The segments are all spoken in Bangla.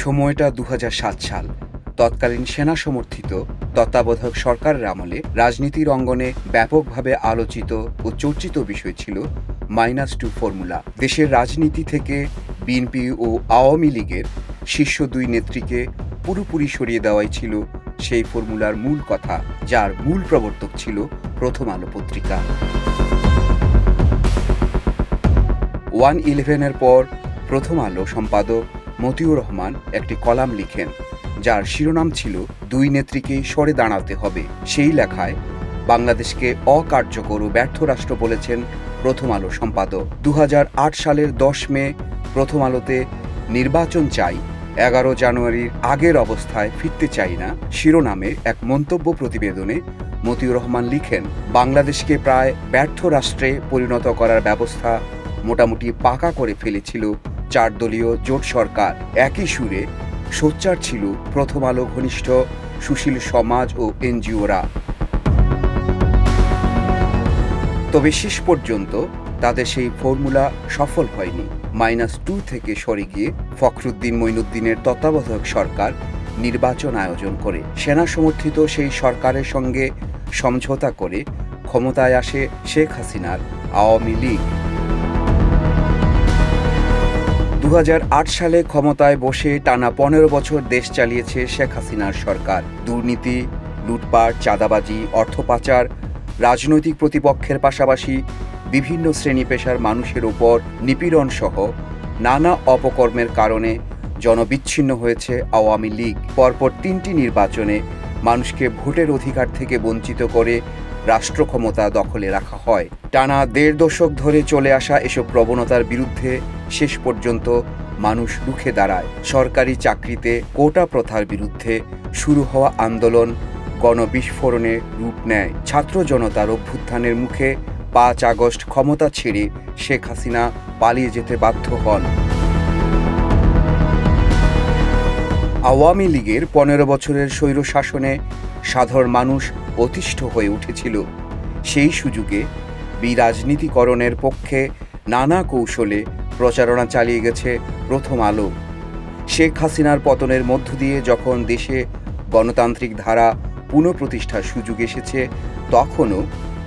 সময়টা ২০০৭ সাল। তৎকালীন সেনা সমর্থিত তত্ত্বাবধায়ক সরকারের আমলে রাজনীতির অঙ্গনে ব্যাপকভাবে আলোচিত ও চর্চিত বিষয় ছিল -2 ফর্মুলা। দেশের রাজনীতি থেকে বিএনপি ও আওয়ামী লীগের শীর্ষ দুই নেত্রীকে পুরোপুরি সরিয়ে দেওয়াই ছিল সেই ফর্মুলার মূল কথা, যার মূল প্রবর্তক ছিল প্রথম আলো পত্রিকা। 1-11-এর পর প্রথম আলো সম্পাদক মতিউর রহমান একটি কলাম লিখেন, যার শিরোনাম ছিল দুই নেত্রীকেই সরে দাঁড়াতে হবে। সেই লেখায় বাংলাদেশকে অকার্যকর ও ব্যর্থ রাষ্ট্র বলেছেন প্রথম আলো সম্পাদক। 2008 সালের 10 মে প্রথম আলোতে নির্বাচন চাই, 11 জানুয়ারির আগের অবস্থায় ফিরতে চাই না শিরোনামে এক মন্তব্য প্রতিবেদনে মতিউর রহমান লিখেন, বাংলাদেশকে প্রায় ব্যর্থ রাষ্ট্রে পরিণত করার ব্যবস্থা মোটামুটি পাকা করে ফেলেছিল 4 দলীয় জোট সরকার। একই সুরে সোচ্চার ছিল প্রথম আলো ঘনিষ্ঠ সুশীল সমাজ ও এনজিওরা। তবে শেষ পর্যন্ত তাদের সেই ফর্মুলা সফল হয়নি। -2 থেকে সরে গিয়ে ফখরুদ্দিন মঈনুদ্দিনের তত্ত্বাবধায়ক সরকার নির্বাচন আয়োজন করে। সেনা সমর্থিত সেই সরকারের সঙ্গে সমঝোতা করে ক্ষমতায় আসে শেখ হাসিনার আওয়ামী লীগ। 2008 সালে ক্ষমতায় বসে টানা 15 বছর দেশ চালিয়েছে শেখ হাসিনার সরকার। দুর্নীতি, লুটপাট, চাঁদাবাজি, অর্থ পাচার, রাজনৈতিক প্রতিপক্ষের পাশাপাশি বিভিন্ন শ্রেণী পেশার মানুষের উপর নিপীড়ন সহ নানা অপকর্মের কারণে জনবিচ্ছিন্ন হয়েছে আওয়ামী লীগ। পরপর 3টি নির্বাচনে মানুষকে ভোটের অধিকার থেকে বঞ্চিত করে রাষ্ট্র ক্ষমতা দখলে রাখা হয়। টানা 1.5 দশক ধরে চলে আসা এসব প্রবণতার বিরুদ্ধে শেষ পর্যন্ত মানুষ রুখে দাঁড়ায়। সরকারি চাকরিতে কোটা প্রথার বিরুদ্ধে শুরু হওয়া আন্দোলন গণবিস্ফোরণে রূপ নেয়। ছাত্র জনতার অভ্যুত্থানের মুখে 5 আগস্ট ক্ষমতা ছেড়ে শেখ হাসিনা পালিয়ে যেতে বাধ্য হন। আওয়ামী লীগের 15 বছরের স্বৈরশাসনে সাধারণ মানুষ অতিষ্ঠ হয়ে উঠেছিল। সেই সুযোগে বিরাজনীতিকরণের পক্ষে নানা কৌশলে প্রচারণা চালিয়ে গেছে প্রথম আলো। শেখ হাসিনার পতনের মধ্য দিয়ে যখন দেশে গণতান্ত্রিক ধারা পুনঃপ্রতিষ্ঠার সুযোগ এসেছে, তখনও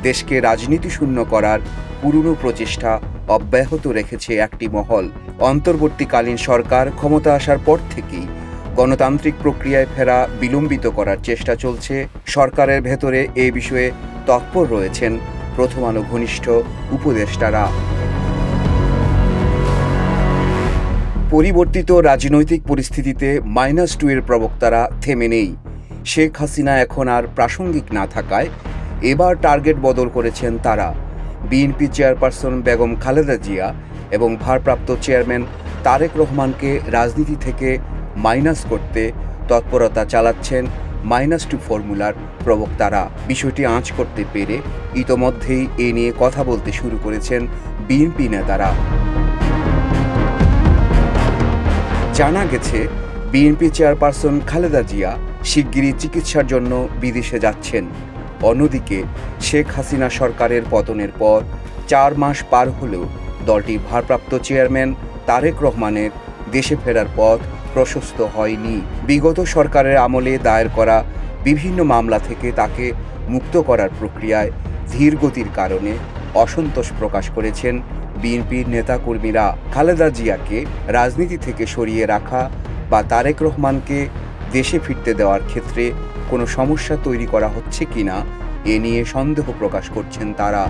দেশকে রাজনীতি শূন্য করার পুরনো প্রচেষ্টা অব্যাহত রেখেছে একটি মহল। অন্তর্বর্তীকালীন সরকার ক্ষমতা আসার পর থেকেই গণতান্ত্রিক প্রক্রিয়ায় ফেরা বিলম্বিত করার চেষ্টা চলছে। সরকারের ভেতরে এ বিষয়ে তৎপর রয়েছেন প্রথম আলো ঘনিষ্ঠ উপদেষ্টারা। পরিবর্তিত রাজনৈতিক পরিস্থিতিতে -2 এর প্রবক্তারা থেমে নেই। শেখ হাসিনা এখন আর প্রাসঙ্গিক না থাকায় এবার টার্গেট বদল করেছেন তারা। বিএনপি চেয়ারপারসন বেগম খালেদা জিয়া এবং ভারপ্রাপ্ত চেয়ারম্যান তারেক রহমানকে রাজনীতি থেকে মাইনাস করতে তৎপরতা চালাচ্ছেন -2 ফর্মুলার প্রবক্তারা। বিষয়টি আঁচ করতে পেরে ইতোমধ্যেই এ নিয়ে কথা বলতে শুরু করেছেন বিএনপি নেতারা। জানা গেছে, বিএনপি চেয়ারপারসন খালেদা জিয়া শিগগিরই চিকিৎসার জন্য বিদেশে যাচ্ছেন। অন্যদিকে শেখ হাসিনা সরকারের পতনের পর 4 মাস পার হলেও দলটির ভারপ্রাপ্ত চেয়ারম্যান তারেক রহমানের দেশে ফেরার পথ প্রশস্ত হয়নি। বিগত সরকারের আমলে দায়ের করা বিভিন্ন মামলা থেকে তাকে মুক্ত করার প্রক্রিয়ায় ধীর গতির কারণে অসন্তোষ প্রকাশ করেছেন বিএনপির নেতাকর্মীরা। খালেদা জিয়াকে রাজনীতি থেকে সরিয়ে রাখা বা তারেক রহমানকে দেশে ফিরতে দেওয়ার ক্ষেত্রে কোনো সমস্যা তৈরি করা হচ্ছে কিনা এ নিয়ে সন্দেহ প্রকাশ করছেন তারা।